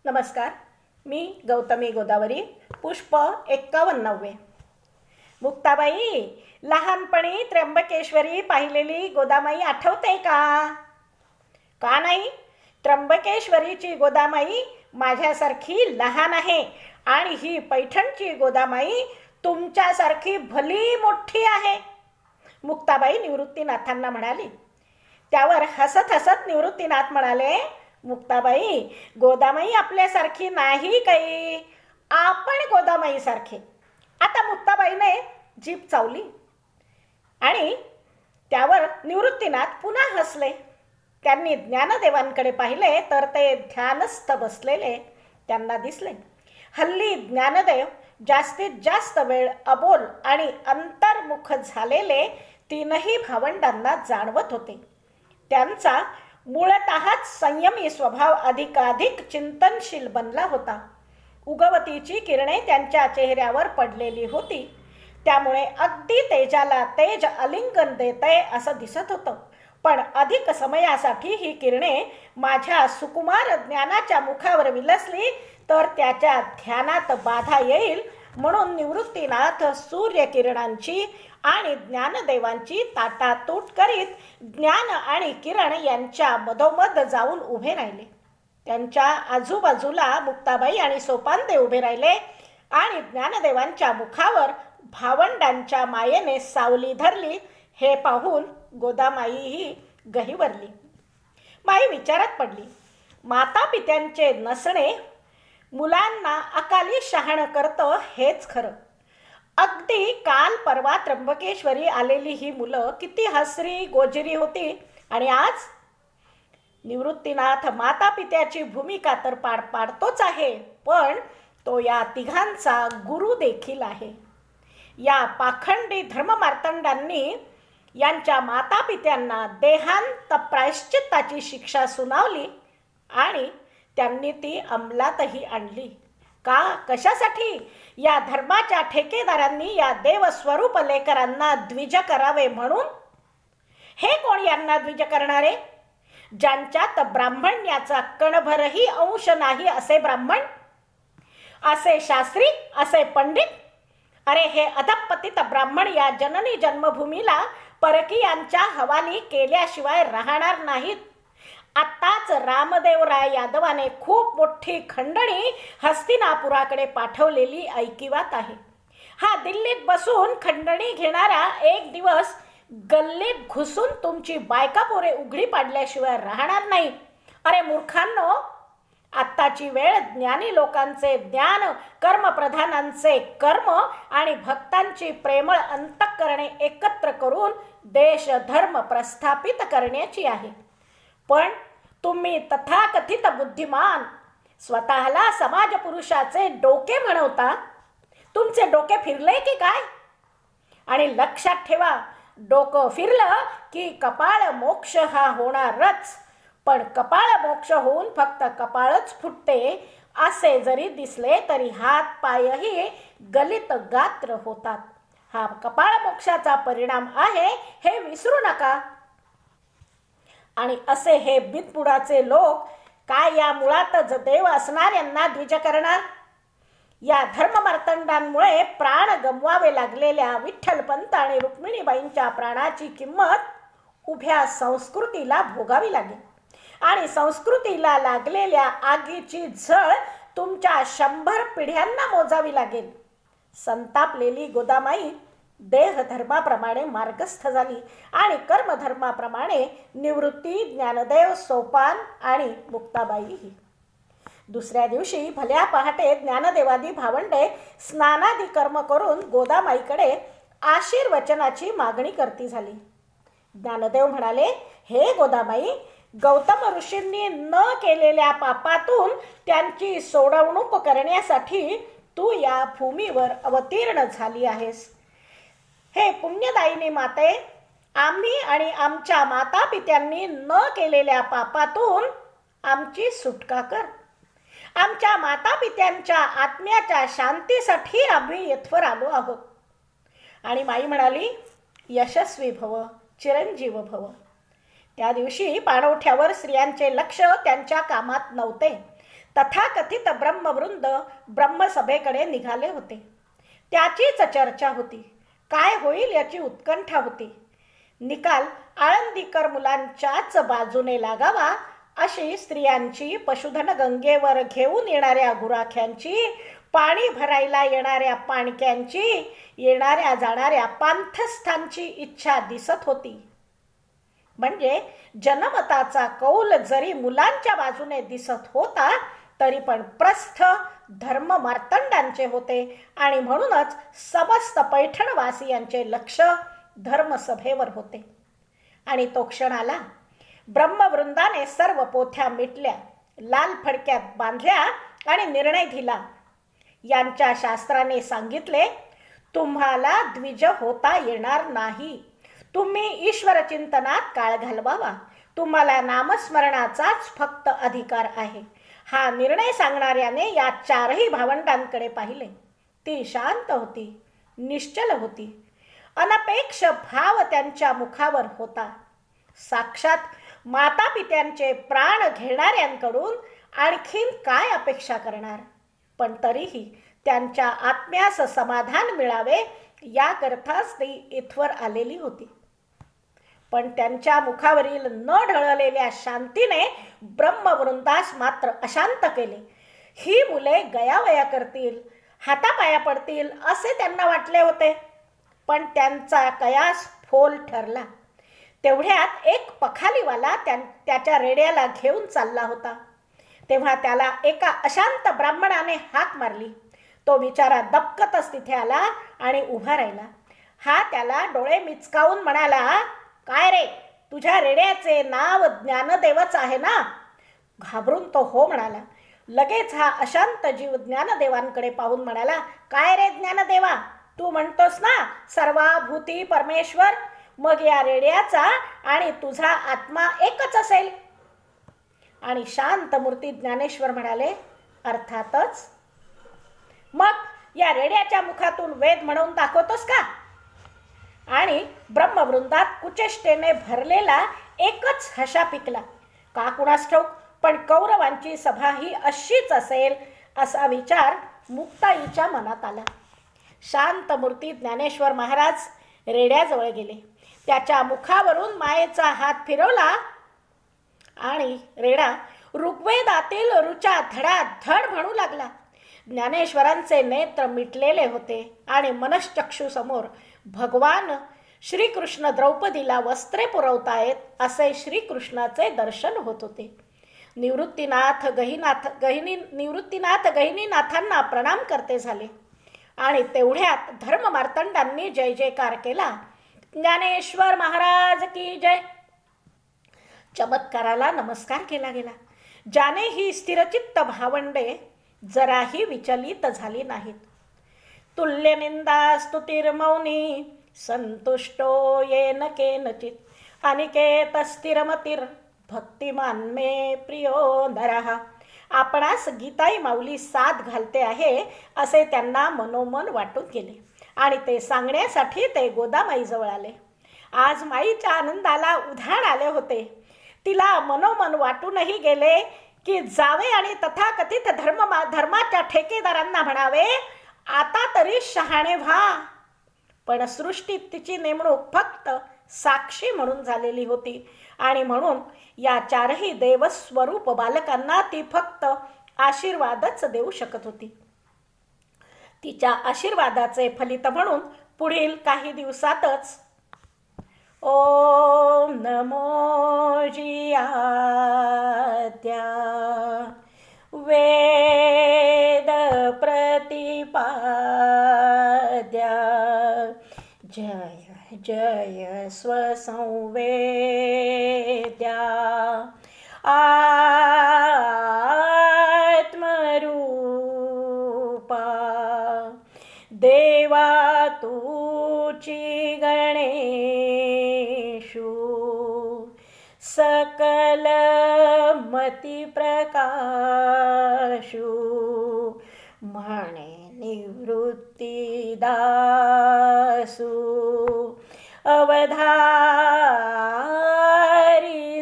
नमस्कार. मी गौतमी गोदावरी. पुष्प 51. मुक्ताबाई, लहानपणी त्र्यंबकेश्वरी पाहिलेली गोदामाई आठवते का? का नाही? त्र्यंबकेश्वरीची गोदामाई माझ्यासारखी लहान आहे आणि ही पैठणची गोदामाई तुमच्यासारखी भली मोठी आहे, मुक्ताबाई निवृत्तीनाथांना म्हणाली. त्यावर हसत हसत निवृत्तीनाथ म्हणाले, मुक्ताबाई, गोदामाई आपल्यासारखी नाही काही, आपण गोदामाई सारखे. आता मुक्ताबाईने जीभ चावली आणि त्यावर निवृत्तीनाथ पुन्हा हसले. त्यांनी ज्ञानदेवांकडे पाहिले तर ते ध्यानस्थ बसलेले त्यांना दिसले. हल्ली ज्ञानदेव जास्तीत जास्त वेळ अबोल आणि अंतर्मुख झालेले तीनही भावंडांना जाणवत होते. त्यांचा मूळतःच संयमी स्वभाव अधिकाधिक चिंतनशील बनला होता. उगवतीची किरणे त्यांच्या चेहऱ्यावर पडलेली होती, त्यामुळे अगदी तेजाला तेज आलिंगन देतंय असं दिसत होतं. पण अधिक समयासाठी ही किरणे माझ्या सुकुमार ज्ञानाच्या मुखावर विलसली तर त्याच्या ध्यानात बाधा येईल, म्हणून निवृत्तीनाथ सूर्यकिरणांची आणि ज्ञानदेवांची ताटातूट करीत ज्ञान आणि किरण यांच्या मधोमध जाऊन उभे राहिले. त्यांच्या आजूबाजूला मुक्ताबाई आणि सोपानदेव उभे राहिले आणि ज्ञानदेवांच्या मुखावर भावंडांच्या मायेने सावली धरली. हे पाहून गोदामाईही गहिवरली. माई विचारात पडली. माता पित्यांचे नसणे मुलांना अकाली शहाणं करतं हेच खरं. अगदी काल परवा त्र्यंबकेश्वरी आलेली ही मुलं किती हसरी गोजिरी होती, आणि आज निवृत्तीनाथ माता पित्याची भूमिका तर पाडतोच आहे, पण तो या तिघांचा गुरु देखील आहे. या पाखंडी धर्ममार्तंडांनी यांच्या माता पित्यांना देहांत प्रायश्चित्ताची शिक्षा सुनावली आणि त्यांनी ती अंमलातही आणली. का, कशासाठी? या धर्माच्या ठेकेदारांनी या देवस्वरूप लेकरांना द्विज करावे म्हणून. हे कोण यांना द्विज करणारे? ज्यांच्यात ब्राह्मण्याचा कणभरही अंश नाही असे ब्राह्मण, असे शास्त्री, असे पंडित. अरे, हे अधपतित ब्राह्मण या जननी जन्मभूमीला परकीयांच्या हवाली केल्याशिवाय राहणार नाहीत. आत्ताच रामदेवराय यादवाने खूप मोठी खंडणी हस्तिनापुराकडे पाठवलेली ऐकिवात आहे. हा दिल्लीत बसून खंडणी घेणारा एक दिवस गल्लीत घुसून तुमची बायका पोरे उघडी पाडल्याशिवाय राहणार नाही. अरे मूर्खांनो, आत्ताची वेळ ज्ञानी लोकांचे ज्ञान, कर्मप्रधानांचे कर्म आणि भक्तांची प्रेमळ अंतःकरणे एकत्र करून देश धर्म प्रस्थापित करण्याची आहे. पण तुम्ही तथाकथित बुद्धिमान स्वतःला समाज पुरुषाचे डोके म्हणवता. तुमचे डोके फिरले की काय? आणि लक्षात ठेवा, डोकं फिरलं की कपाळ मोक्ष हा होणारच. पण कपाळ मोक्ष होऊन फक्त कपाळच फुटते असे जरी दिसले तरी हात पायही गलित गात्र होतात. हा कपाळ मोक्षाचा परिणाम आहे हे विसरू नका. आणि असे हे बिनपुडाचे लोक काय या मुळातच देव असणाऱ्यांना द्विज करणार? या धर्ममार्तंडांमुळे प्राण गमवावे लागलेल्या विठ्ठलपंत आणि रुक्मिणीबाईंच्या प्राणाची किंमत उभ्या संस्कृतीला भोगावी लागेल, आणि संस्कृतीला लागलेल्या आगीची झळ तुमच्या 100 पिढ्यांना मोजावी लागेल. संतापलेली गोदामाई देहधर्माप्रमाणे मार्गस्थ झाली आणि कर्मधर्माप्रमाणे निवृत्ती, ज्ञानदेव, सोपान आणि मुक्ताबाईही. दुसऱ्या दिवशी भल्या पहाटे ज्ञानदेवादी भावंडे स्नानादी कर्म करून गोदामाईकडे आशीर्वचनाची मागणी करती झाली. ज्ञानदेव म्हणाले, हे गोदामाई, गौतम ऋषींनी न केलेल्या पापातून त्यांची सोडवणूक करण्यासाठी तू या भूमीवर अवतीर्ण झाली आहेस. हे पुण्यदायिनी माते, आम्ही आणि आमच्या माता पित्यांनी न केलेल्या पापातून आमची सुटका कर. आमच्या माता पित्यांच्या आत्म्याच्या शांतीसाठी आम्ही येथवर आलो आहोत. आणि माई म्हणाली, यशस्वी भव, चिरंजीव भव. त्या दिवशी पाणवठ्यावर स्त्रियांचे लक्ष त्यांच्या कामात नव्हते. तथाकथित ब्रह्मवृंद ब्रह्मसभेकडे निघाले होते. त्याचीच चर्चा होती. काय होईल याची उत्कंठा होती. निकाल आळंदीकर मुलांच्याच बाजूने लागावा अशी स्त्रियांची, पशुधन गंगेवर घेऊन येणाऱ्या गुराख्यांची, पाणी भरायला येणाऱ्या पाणक्यांची, येणाऱ्या जाणाऱ्या पांथस्थांची इच्छा दिसत होती. म्हणजे जनमताचा कौल जरी मुलांच्या बाजूने दिसत होता तरी पण प्रस्थ धर्म मार्तंडांचे होते आणि म्हणूनच समस्त पैठणवासियांचे लक्ष धर्मसभेवर होते. आणि तो क्षण आला. ब्रह्मवृंदाने सर्व पोथ्या मिटल्या, लाल फडक्यात बांधल्या आणि निर्णय दिला. यांच्या शास्त्राने सांगितले, तुम्हाला द्विज होता येणार नाही. तुम्ही ईश्वर चिंतनात काळ घालवावा. तुम्हाला नामस्मरणाचाच फक्त अधिकार आहे. हा निर्णय सांगणाऱ्याने या चारही भावंडांकडे पाहिले. ती शांत होती, निश्चल होती. अनपेक्ष भाव त्यांच्या मुखावर होता. साक्षात माता पित्यांचे प्राण घेणाऱ्यांकडून आणखीन काय अपेक्षा करणार. पण तरीही त्यांच्या आत्म्यास समाधान मिळावे याकरताच ती इथवर आलेली होती. पण त्यांच्या मुखावरील न ढळलेल्या शांतीने ब्रह्मवृंदास मात्र अशांत केले. ही मुले गयावया करतील, हातापाया पडतील असे त्यांना वाटले होते. पण त्यांचा कयास फोल ठरला. तेवढ्यात एक पखालीवाला त्याच्या रेड्याला घेऊन चालला होता. तेव्हा त्याला एका अशांत ब्राह्मणाने हाक मारली. तो बिचारा दबकतच तिथे आला आणि उभा राहिला. हा त्याला डोळे मिचकावून म्हणाला, काय रे, तुझ्या रेड्याचे नाव ज्ञानदेवच आहे ना? घाबरून तो हो म्हणाला. लगेच हा अशांत जीव ज्ञानदेवांकडे पाहून म्हणाला, काय रे ज्ञानदेवा, तू म्हणतोस ना सर्वाभूती परमेश्वर, मग या रेड्याचा आणि तुझा आत्मा एकच असेल? आणि शांत मूर्ती ज्ञानेश्वर म्हणाले, अर्थातच. मग या रेड्याच्या मुखातून वेद म्हणून दाखवतोस का? आणि ब्रह्मवृंदात कुचेष्टेने भरलेला एकच हशा पिकला. का कुणास ठाऊक, पण कौरवांची सभा ही अशीच असेल असा विचार मुक्ताईच्या मनात आला. शांत मूर्ती ज्ञानेश्वर महाराज रेड्याजवळ गेले. त्याच्या मुखावरून मायेचा हात फिरवला आणि रेडा ऋग्वेदातील ऋचा धडाधड म्हणू लागला. ज्ञानेश्वरांचे नेत्र मिटलेले होते आणि मनश्चक्षुसमोर भगवान श्रीकृष्ण द्रौपदीला वस्त्रे पुरवतायत असे श्रीकृष्णाचे दर्शन होत होते. निवृत्तीनाथ गहिनीनाथांना प्रणाम करते झाले आणि तेवढ्यात धर्म मार्तंडांनी जय जयकार केला. ज्ञानेश्वर महाराज की जय. चमत्काराला नमस्कार केला गेला. ज्याने ही स्थिरचित्त भावंडे जराही विचलित झाली नाहीत. तुल्य निंदा स्तुतिर्मौनी संतुष्टो येन केनचित अनिकेत स्थिरमतीर भक्तिमान मे प्रियो नरः. आपणास गीताई माऊली साथ घालते आहे असे त्यांना मनोमन वाटून गेले आणि ते सांगण्यासाठी ते गोदामाईजवळ आले. आज माईच्या आनंदाला उधाण आले होते. तिला मनोमन वाटूनही गेले की जावे आणि तथाकथित धर्माच्या ठेकेदारांना म्हणावे, आता तरी शहाणे व्हा. पण सृष्टीत तिची नेमणूक फक्त साक्षी म्हणून झालेली होती आणि म्हणून या चारही देवस्वरूप बालकांना ती फक्त आशीर्वादच देऊ शकत होती. तिच्या आशीर्वादाचे फलित म्हणून पुढील काही दिवसातच ओम नमो जियात्या वेद प्रतिपाद्या जय जय स्वसंवेद्या आत्मरूपा देवा तूची गणेशु सकल मती प्रकाशु म्हणे निवृत्ती दासु अवधारी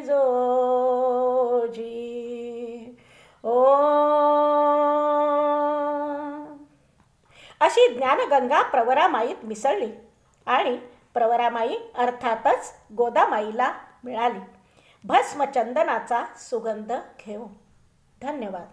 जोजी. ओम अशी ज्ञानगंगा प्रवरामाईत मिसळली आणि प्रवरामाई अर्थातच गोदामाईला मिळाली भस्मचंदनाचा सुगंध घेऊन. धन्यवाद.